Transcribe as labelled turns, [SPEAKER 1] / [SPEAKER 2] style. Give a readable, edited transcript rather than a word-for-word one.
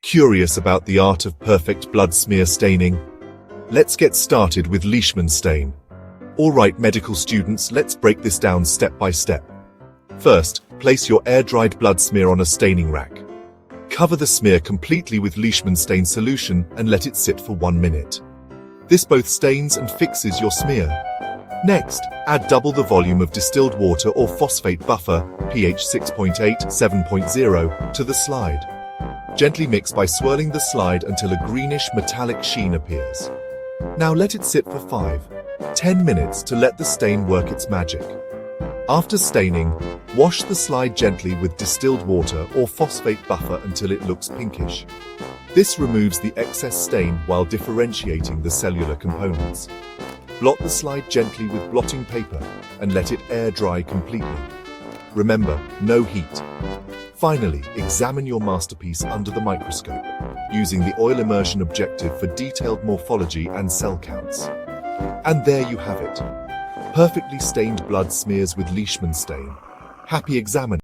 [SPEAKER 1] Curious about the art of perfect blood smear staining? Let's get started with Leishman stain. Alright medical students, let's break this down step by step. First, place your air-dried blood smear on a staining rack. Cover the smear completely with Leishman stain solution and let it sit for 1 minute. This both stains and fixes your smear. Next, add double the volume of distilled water or phosphate buffer, pH 6.8, 7.0, to the slide. Gently mix by swirling the slide until a greenish metallic sheen appears. Now let it sit for 5-10 minutes to let the stain work its magic. After staining, wash the slide gently with distilled water or phosphate buffer until it looks pinkish. This removes the excess stain while differentiating the cellular components. Blot the slide gently with blotting paper and let it air dry completely. Remember, no heat. Finally, examine your masterpiece under the microscope, using the oil immersion objective for detailed morphology and cell counts. And there you have it. Perfectly stained blood smears with Leishman stain. Happy examining!